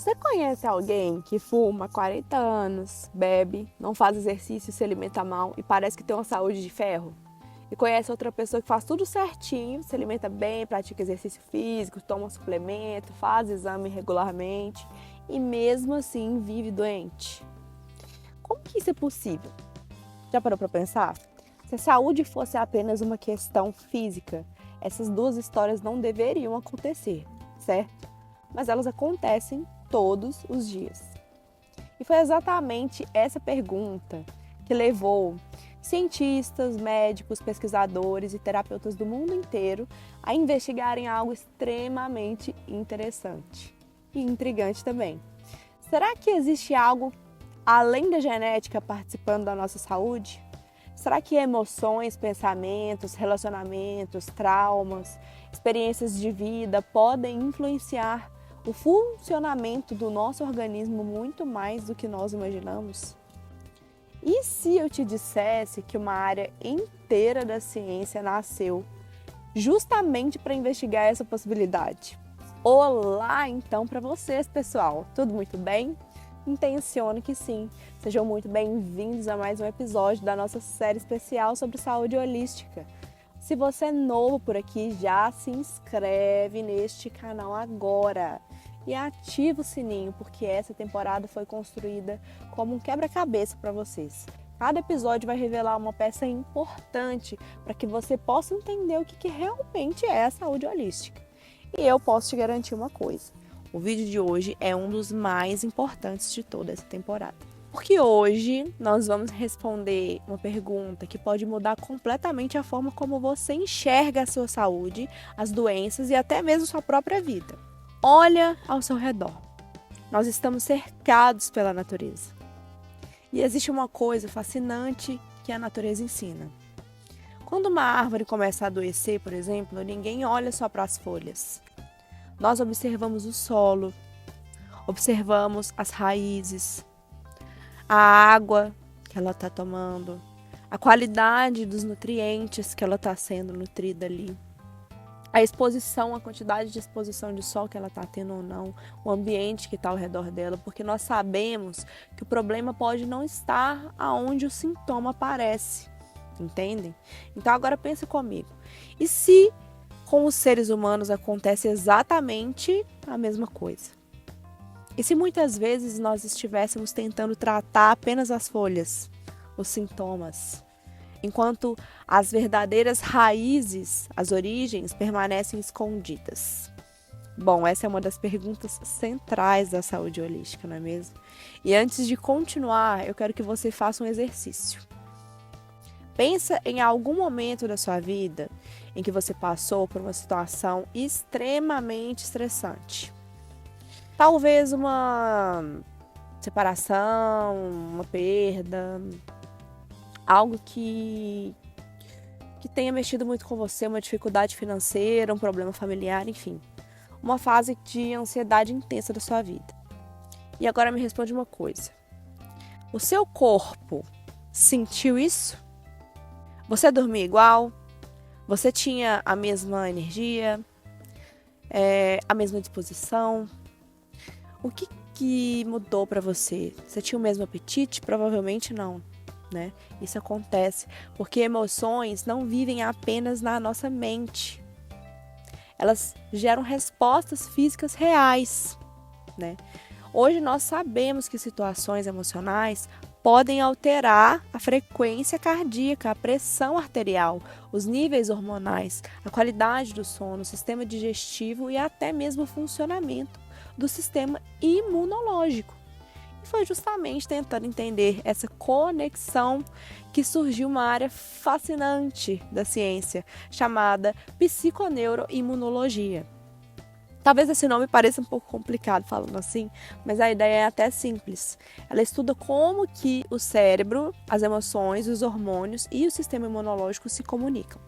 Você conhece alguém que fuma há 40 anos, bebe, não faz exercício, se alimenta mal e parece que tem uma saúde de ferro? E conhece outra pessoa que faz tudo certinho, se alimenta bem, pratica exercício físico, toma suplemento, faz exame regularmente e mesmo assim vive doente? Como que isso é possível? Já parou para pensar? Se a saúde fosse apenas uma questão física, essas duas histórias não deveriam acontecer, certo? Mas elas acontecem todos os dias. E foi exatamente essa pergunta que levou cientistas, médicos, pesquisadores e terapeutas do mundo inteiro a investigarem algo extremamente interessante e intrigante também. Será que existe algo além da genética participando da nossa saúde? Será que emoções, pensamentos, relacionamentos, traumas, experiências de vida podem influenciar o funcionamento do nosso organismo muito mais do que nós imaginamos? E se eu te dissesse que uma área inteira da ciência nasceu justamente para investigar essa possibilidade? Olá, então, para vocês, pessoal! Tudo muito bem? Intenciono que sim. Sejam muito bem-vindos a mais um episódio da nossa série especial sobre saúde holística. Se você é novo por aqui, já se inscreve neste canal agora e ativa o sininho, porque essa temporada foi construída como um quebra-cabeça para vocês. Cada episódio vai revelar uma peça importante para que você possa entender o que realmente é a saúde holística. E eu posso te garantir uma coisa: o vídeo de hoje é um dos mais importantes de toda essa temporada. Porque hoje nós vamos responder uma pergunta que pode mudar completamente a forma como você enxerga a sua saúde, as doenças e até mesmo sua própria vida. Olha ao seu redor. Nós estamos cercados pela natureza. E existe uma coisa fascinante que a natureza ensina. Quando uma árvore começa a adoecer, por exemplo, ninguém olha só para as folhas. Nós observamos o solo, observamos as raízes, a água que ela está tomando, a qualidade dos nutrientes que ela está sendo nutrida ali, a exposição, a quantidade de exposição de sol que ela está tendo ou não, o ambiente que está ao redor dela, porque nós sabemos que o problema pode não estar aonde o sintoma aparece, entendem? Então agora pensa comigo, e se com os seres humanos acontece exatamente a mesma coisa? E se muitas vezes nós estivéssemos tentando tratar apenas as folhas, os sintomas, enquanto as verdadeiras raízes, as origens, permanecem escondidas? Bom, essa é uma das perguntas centrais da saúde holística, não é mesmo? E antes de continuar, eu quero que você faça um exercício. Pensa em algum momento da sua vida em que você passou por uma situação extremamente estressante. Talvez uma separação, uma perda, algo que tenha mexido muito com você, uma dificuldade financeira, um problema familiar, enfim. Uma fase de ansiedade intensa da sua vida. E agora me responde uma coisa. O seu corpo sentiu isso? Você dormia igual? Você tinha a mesma energia? A mesma disposição? O que mudou para você? Você tinha o mesmo apetite? Provavelmente não, né? Isso acontece porque emoções não vivem apenas na nossa mente. Elas geram respostas físicas reais, né? Hoje nós sabemos que situações emocionais podem alterar a frequência cardíaca, a pressão arterial, os níveis hormonais, a qualidade do sono, o sistema digestivo e até mesmo o funcionamento do sistema imunológico. E foi justamente tentando entender essa conexão que surgiu uma área fascinante da ciência, chamada psiconeuroimunologia. Talvez esse nome pareça um pouco complicado falando assim, mas a ideia é até simples. Ela estuda como que o cérebro, as emoções, os hormônios e o sistema imunológico se comunicam.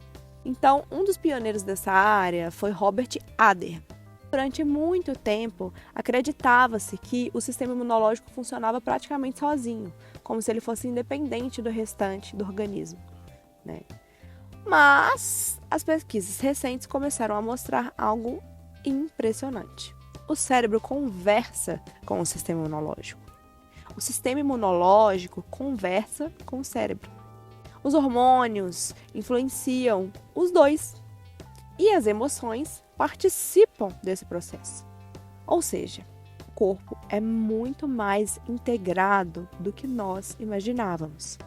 Então, um dos pioneiros dessa área foi Robert Adler. Durante muito tempo, acreditava-se que o sistema imunológico funcionava praticamente sozinho, como se ele fosse independente do restante do organismo, né? Mas as pesquisas recentes começaram a mostrar algo impressionante. o cérebro conversa com o sistema imunológico. O sistema imunológico conversa com o cérebro. Os hormônios influenciam os dois. E as emoções participam desse processo. Ou seja, o corpo é muito mais integrado do que nós imaginávamos.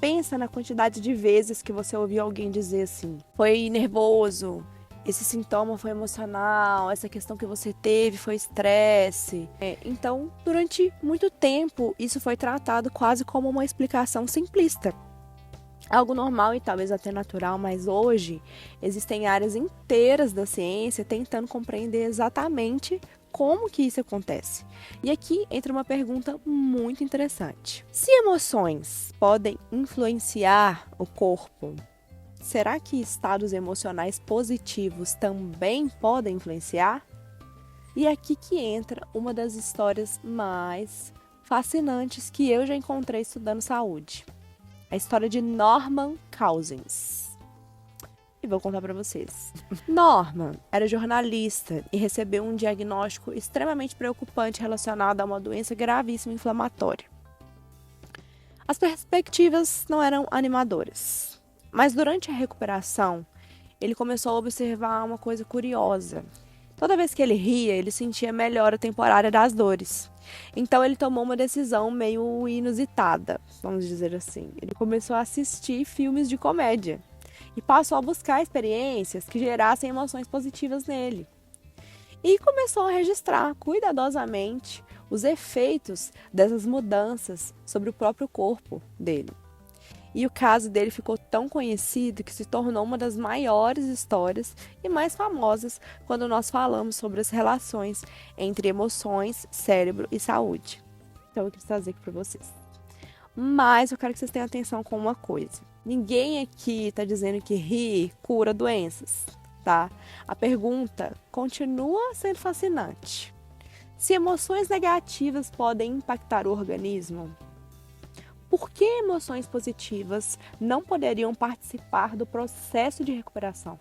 Pensa na quantidade de vezes que você ouviu alguém dizer assim: foi nervoso, esse sintoma foi emocional, essa questão que você teve foi estresse. Então, durante muito tempo, isso foi tratado quase como uma explicação simplista. Algo normal e talvez até natural, mas hoje existem áreas inteiras da ciência tentando compreender exatamente como que isso acontece. E aqui entra uma pergunta muito interessante. Se emoções podem influenciar o corpo, será que estados emocionais positivos também podem influenciar? E é aqui que entra uma das histórias mais fascinantes que eu já encontrei estudando saúde. A história de Norman Cousins. E vou contar para vocês. Norman era jornalista e recebeu um diagnóstico extremamente preocupante relacionado a uma doença gravíssima inflamatória. As perspectivas não eram animadoras, mas durante a recuperação, ele começou a observar uma coisa curiosa. Toda vez que ele ria, ele sentia melhora temporária das dores. Então ele tomou uma decisão meio inusitada, vamos dizer assim. Ele começou a assistir filmes de comédia e passou a buscar experiências que gerassem emoções positivas nele. E começou a registrar cuidadosamente os efeitos dessas mudanças sobre o próprio corpo dele. E o caso dele ficou tão conhecido que se tornou uma das maiores histórias e mais famosas quando nós falamos sobre as relações entre emoções, cérebro e saúde. Então eu quis trazer aqui para vocês. Mas eu quero que vocês tenham atenção com uma coisa. Ninguém aqui está dizendo que rir cura doenças, tá? A pergunta continua sendo fascinante. Se emoções negativas podem impactar o organismo, por que emoções positivas não poderiam participar do processo de recuperação?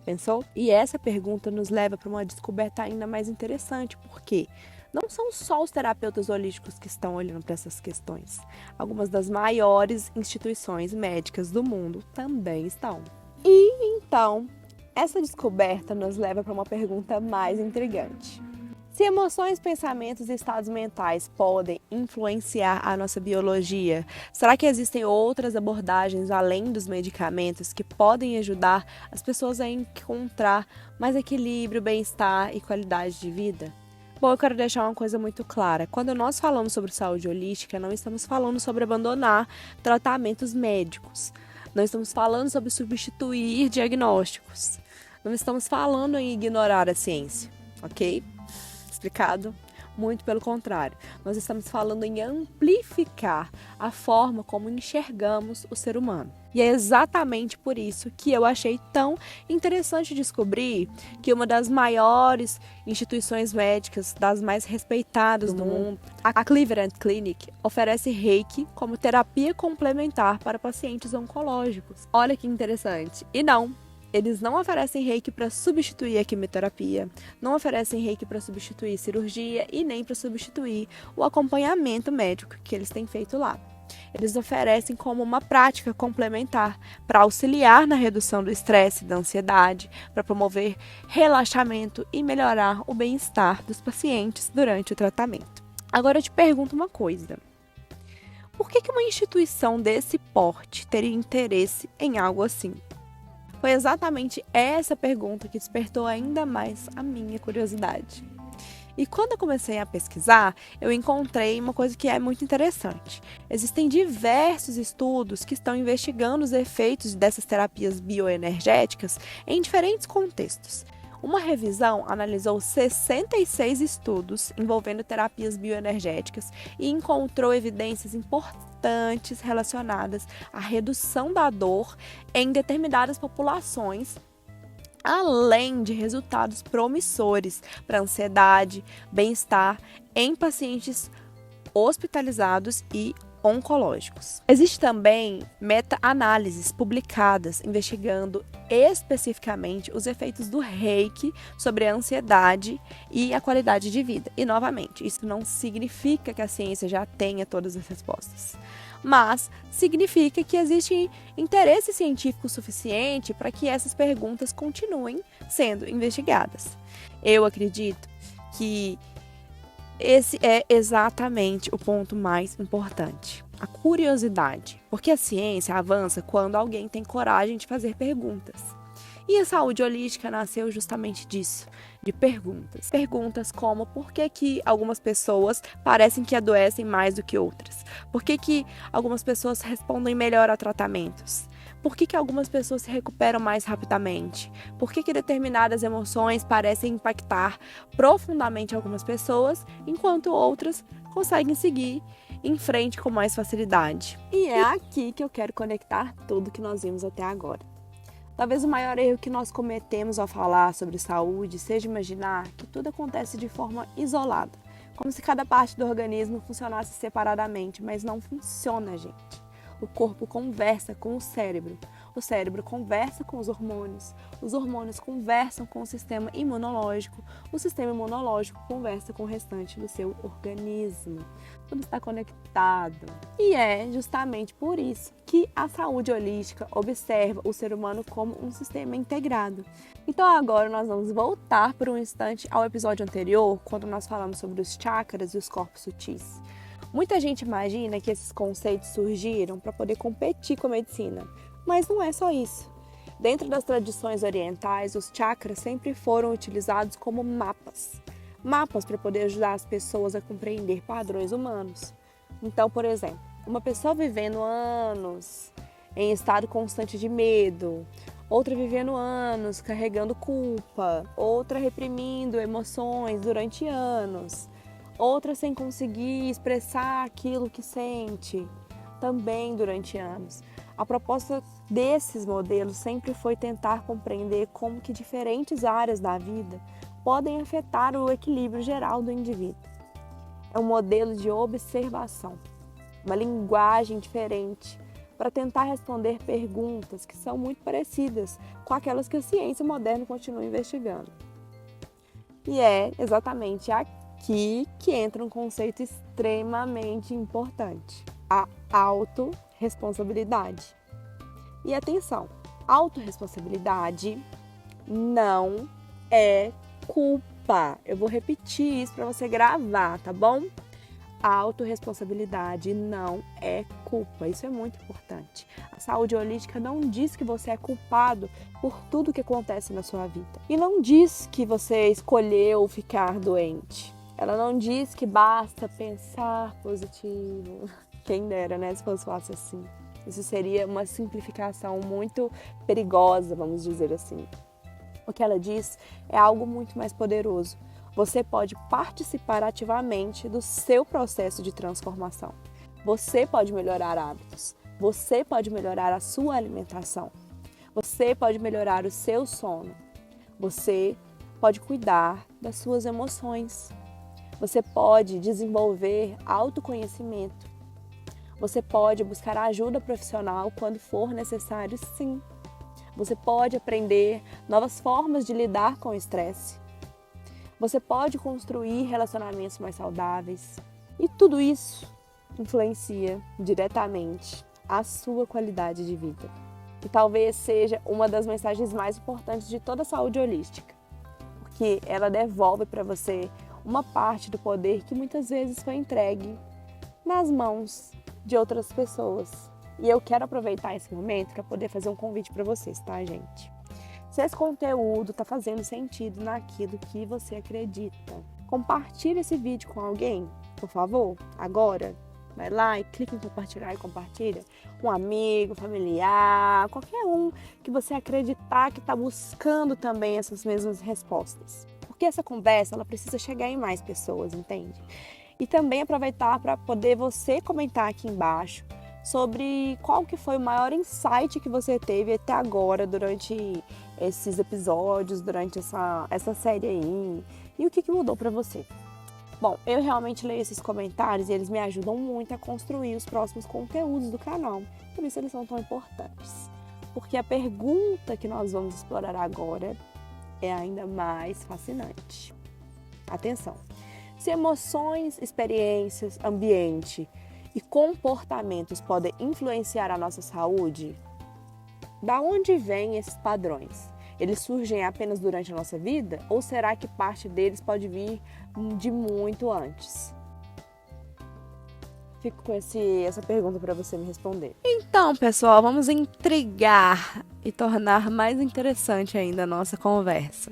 Pensou? E essa pergunta nos leva para uma descoberta ainda mais interessante, porque não são só os terapeutas holísticos que estão olhando para essas questões. Algumas das maiores instituições médicas do mundo também estão. E então, essa descoberta nos leva para uma pergunta mais intrigante. Se emoções, pensamentos e estados mentais podem influenciar a nossa biologia, será que existem outras abordagens além dos medicamentos que podem ajudar as pessoas a encontrar mais equilíbrio, bem-estar e qualidade de vida? Bom, eu quero deixar uma coisa muito clara. Quando nós falamos sobre saúde holística, não estamos falando sobre abandonar tratamentos médicos. Não estamos falando sobre substituir diagnósticos. Não estamos falando em ignorar a ciência, ok? Explicado? Muito pelo contrário. Nós estamos falando em amplificar a forma como enxergamos o ser humano. E é exatamente por isso que eu achei tão interessante descobrir que uma das maiores instituições médicas, das mais respeitadas do mundo, a Cleveland Clinic, oferece Reiki como terapia complementar para pacientes oncológicos. Olha que interessante. E não, eles não oferecem Reiki para substituir a quimioterapia, não oferecem Reiki para substituir cirurgia e nem para substituir o acompanhamento médico que eles têm feito lá. Eles oferecem como uma prática complementar para auxiliar na redução do estresse e da ansiedade, para promover relaxamento e melhorar o bem-estar dos pacientes durante o tratamento. Agora eu te pergunto uma coisa. Por que uma instituição desse porte teria interesse em algo assim? Foi exatamente essa pergunta que despertou ainda mais a minha curiosidade. E quando eu comecei a pesquisar, eu encontrei uma coisa que é muito interessante. Existem diversos estudos que estão investigando os efeitos dessas terapias bioenergéticas em diferentes contextos. Uma revisão analisou 66 estudos envolvendo terapias bioenergéticas e encontrou evidências importantes relacionadas à redução da dor em determinadas populações, além de resultados promissores para ansiedade, bem-estar em pacientes hospitalizados e oncológicos. Existem também meta-análises publicadas investigando especificamente os efeitos do reiki sobre a ansiedade e a qualidade de vida. E, novamente, isso não significa que a ciência já tenha todas as respostas, mas significa que existe interesse científico suficiente para que essas perguntas continuem sendo investigadas. Eu acredito que esse é exatamente o ponto mais importante, a curiosidade, porque a ciência avança quando alguém tem coragem de fazer perguntas. E a saúde holística nasceu justamente disso, de perguntas. Perguntas como por que algumas pessoas parecem que adoecem mais do que outras? Por que algumas pessoas respondem melhor a tratamentos? Por que algumas pessoas se recuperam mais rapidamente? Por que determinadas emoções parecem impactar profundamente algumas pessoas, enquanto outras conseguem seguir em frente com mais facilidade? E é aqui que eu quero conectar tudo que nós vimos até agora. Talvez o maior erro que nós cometemos ao falar sobre saúde seja imaginar que tudo acontece de forma isolada, como se cada parte do organismo funcionasse separadamente, mas não funciona, gente. O corpo conversa com o cérebro conversa com os hormônios conversam com o sistema imunológico conversa com o restante do seu organismo. Tudo está conectado. E é justamente por isso que a saúde holística observa o ser humano como um sistema integrado. Então agora nós vamos voltar por um instante ao episódio anterior, quando nós falamos sobre os chakras e os corpos sutis. Muita gente imagina que esses conceitos surgiram para poder competir com a medicina, mas não é só isso. Dentro das tradições orientais, os chakras sempre foram utilizados como mapas para poder ajudar as pessoas a compreender padrões humanos. Então, por exemplo, uma pessoa vivendo anos em estado constante de medo, outra vivendo anos carregando culpa, outra reprimindo emoções durante anos, outra sem conseguir expressar aquilo que sente, também durante anos. A proposta desses modelos sempre foi tentar compreender como que diferentes áreas da vida podem afetar o equilíbrio geral do indivíduo. É um modelo de observação, uma linguagem diferente para tentar responder perguntas que são muito parecidas com aquelas que a ciência moderna continua investigando. E é exatamente aqui que entra um conceito extremamente importante: a autorresponsabilidade. E atenção, autorresponsabilidade não é culpa. Eu vou repetir isso para você gravar, tá bom? A autorresponsabilidade não é culpa. Isso é muito importante. A saúde holística não diz que você é culpado por tudo que acontece na sua vida. E não diz que você escolheu ficar doente. Ela não diz que basta pensar positivo. Quem dera, né? Se fosse fácil assim. Isso seria uma simplificação muito perigosa, vamos dizer assim. O que ela diz é algo muito mais poderoso. Você pode participar ativamente do seu processo de transformação. Você pode melhorar hábitos. Você pode melhorar a sua alimentação. Você pode melhorar o seu sono. Você pode cuidar das suas emoções. Você pode desenvolver autoconhecimento. Você pode buscar ajuda profissional quando for necessário, sim. Você pode aprender novas formas de lidar com o estresse. Você pode construir relacionamentos mais saudáveis. E tudo isso influencia diretamente a sua qualidade de vida. E talvez seja uma das mensagens mais importantes de toda a saúde holística, porque ela devolve para você uma parte do poder que muitas vezes foi entregue nas mãos de outras pessoas. E eu quero aproveitar esse momento para poder fazer um convite para vocês, tá, gente? Se esse conteúdo está fazendo sentido naquilo que você acredita, compartilhe esse vídeo com alguém, por favor, agora. Vai lá e clica em compartilhar e compartilha. Um amigo, familiar, qualquer um que você acreditar que está buscando também essas mesmas respostas. Porque essa conversa, ela precisa chegar em mais pessoas, entende? E também aproveitar para poder você comentar aqui embaixo sobre qual que foi o maior insight que você teve até agora durante esses episódios, durante essa série aí, e o que mudou para você. Bom, eu realmente leio esses comentários e eles me ajudam muito a construir os próximos conteúdos do canal. Por isso eles são tão importantes. Porque a pergunta que nós vamos explorar agora é ainda mais fascinante. Atenção! Se emoções, experiências, ambiente e comportamentos podem influenciar a nossa saúde, da onde vêm esses padrões? Eles surgem apenas durante a nossa vida? Ou será que parte deles pode vir de muito antes? Fico com essa pergunta para você me responder. Então, pessoal, vamos intrigar e tornar mais interessante ainda a nossa conversa.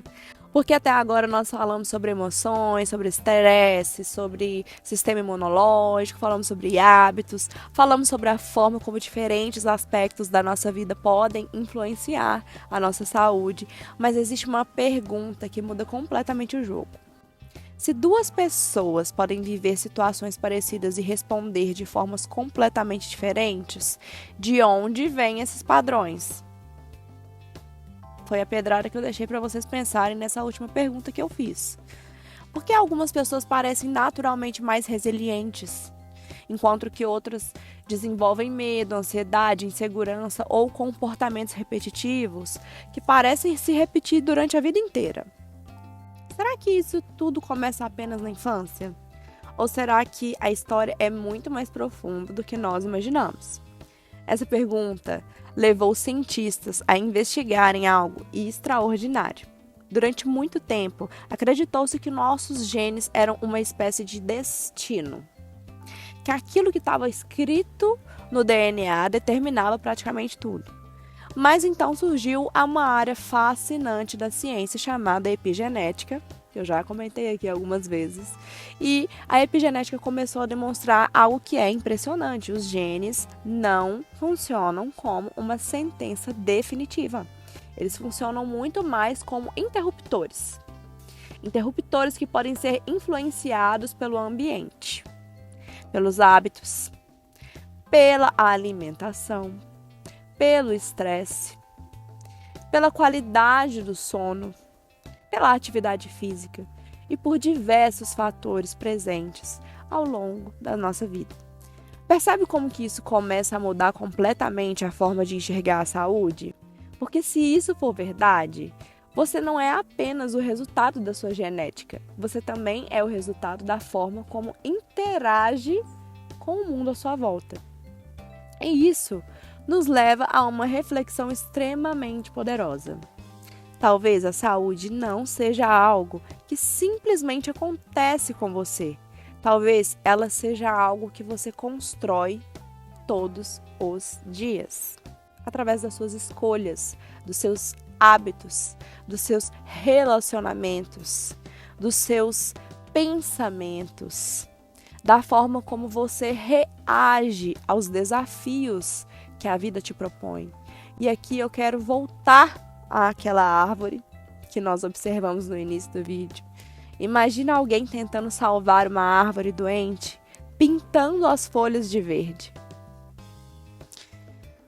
Porque até agora nós falamos sobre emoções, sobre estresse, sobre sistema imunológico, falamos sobre hábitos, falamos sobre a forma como diferentes aspectos da nossa vida podem influenciar a nossa saúde. Mas existe uma pergunta que muda completamente o jogo. Se duas pessoas podem viver situações parecidas e responder de formas completamente diferentes, de onde vêm esses padrões? Foi a pedrada que eu deixei para vocês pensarem nessa última pergunta que eu fiz. Por que algumas pessoas parecem naturalmente mais resilientes, enquanto que outras desenvolvem medo, ansiedade, insegurança ou comportamentos repetitivos que parecem se repetir durante a vida inteira? Será que isso tudo começa apenas na infância? Ou será que a história é muito mais profunda do que nós imaginamos? Essa pergunta levou cientistas a investigarem algo extraordinário. Durante muito tempo, acreditou-se que nossos genes eram uma espécie de destino, que aquilo que estava escrito no DNA determinava praticamente tudo. Mas então surgiu uma área fascinante da ciência chamada epigenética, que eu já comentei aqui algumas vezes, e a epigenética começou a demonstrar algo que é impressionante: os genes não funcionam como uma sentença definitiva. Eles funcionam muito mais como interruptores. Interruptores que podem ser influenciados pelo ambiente, pelos hábitos, pela alimentação, pelo estresse, pela qualidade do sono, pela atividade física e por diversos fatores presentes ao longo da nossa vida. Percebe como que isso começa a mudar completamente a forma de enxergar a saúde? Porque se isso for verdade, você não é apenas o resultado da sua genética, você também é o resultado da forma como interage com o mundo à sua volta. E isso nos leva a uma reflexão extremamente poderosa. Talvez a saúde não seja algo que simplesmente acontece com você. Talvez ela seja algo que você constrói todos os dias, através das suas escolhas, dos seus hábitos, dos seus relacionamentos, dos seus pensamentos, da forma como você reage aos desafios que a vida te propõe. E aqui eu quero voltar àquela árvore que nós observamos no início do vídeo. Imagina alguém tentando salvar uma árvore doente, pintando as folhas de verde.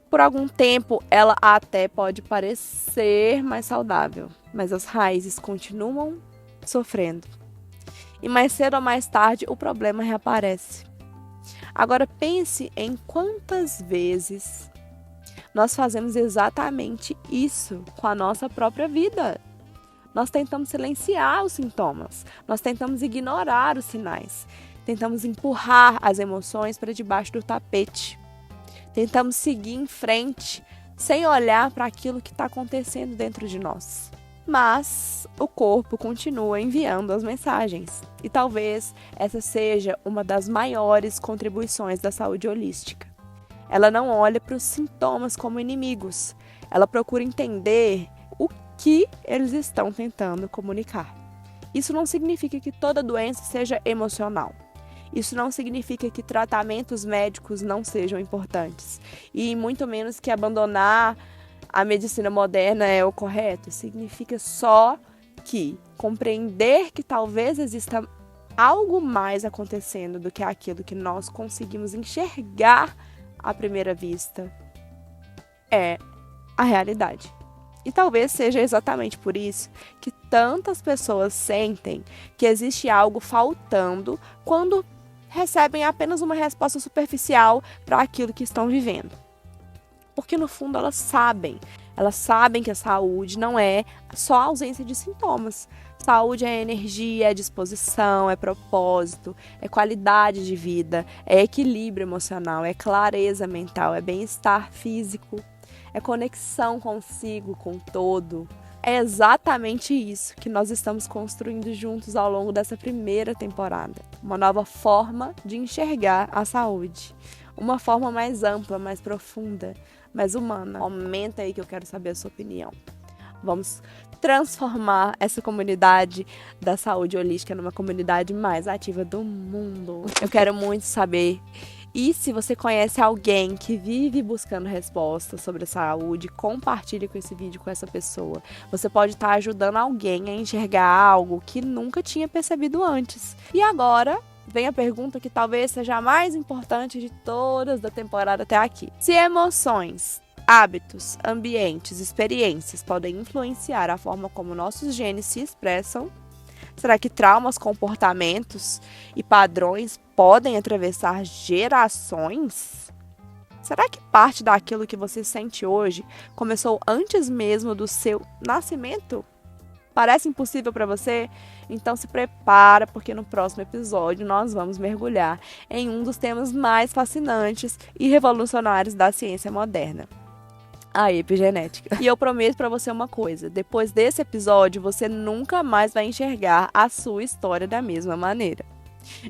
Por algum tempo, ela até pode parecer mais saudável, mas as raízes continuam sofrendo. E mais cedo ou mais tarde, o problema reaparece. Agora pense em quantas vezes nós fazemos exatamente isso com a nossa própria vida. Nós tentamos silenciar os sintomas, nós tentamos ignorar os sinais, tentamos empurrar as emoções para debaixo do tapete, tentamos seguir em frente sem olhar para aquilo que está acontecendo dentro de nós. Mas o corpo continua enviando as mensagens, e talvez essa seja uma das maiores contribuições da saúde holística. Ela não olha para os sintomas como inimigos. Ela procura entender o que eles estão tentando comunicar. Isso não significa que toda doença seja emocional. Isso não significa que tratamentos médicos não sejam importantes. E muito menos que abandonar a medicina moderna é o correto. Significa só que compreender que talvez exista algo mais acontecendo do que aquilo que nós conseguimos enxergar à primeira vista é a realidade. E talvez seja exatamente por isso que tantas pessoas sentem que existe algo faltando quando recebem apenas uma resposta superficial para aquilo que estão vivendo. Porque no fundo elas sabem que a saúde não é só a ausência de sintomas. Saúde é energia, é disposição, é propósito, é qualidade de vida, é equilíbrio emocional, é clareza mental, é bem-estar físico, é conexão consigo, com o todo. É exatamente isso que nós estamos construindo juntos ao longo dessa primeira temporada. Uma nova forma de enxergar a saúde. Uma forma mais ampla, mais profunda, mais humana. Comenta aí que eu quero saber a sua opinião. Vamos transformar essa comunidade da saúde holística numa comunidade mais ativa do mundo. Eu quero muito saber. E se você conhece alguém que vive buscando respostas sobre a saúde, compartilhe com esse vídeo com essa pessoa. Você pode estar ajudando alguém a enxergar algo que nunca tinha percebido antes. E agora vem a pergunta que talvez seja a mais importante de todas da temporada até aqui. Se emoções, hábitos, ambientes, experiências podem influenciar a forma como nossos genes se expressam, será que traumas, comportamentos e padrões podem atravessar gerações? Será que parte daquilo que você sente hoje começou antes mesmo do seu nascimento? Parece impossível para você? Então se prepara, porque no próximo episódio nós vamos mergulhar em um dos temas mais fascinantes e revolucionários da ciência moderna: a epigenética. E eu prometo pra você uma coisa: depois desse episódio, você nunca mais vai enxergar a sua história da mesma maneira.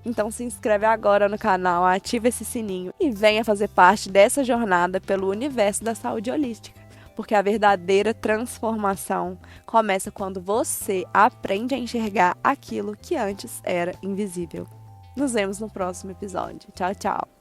Então se inscreve agora no canal, ativa esse sininho e venha fazer parte dessa jornada pelo universo da saúde holística. Porque a verdadeira transformação começa quando você aprende a enxergar aquilo que antes era invisível. Nos vemos no próximo episódio. Tchau, tchau!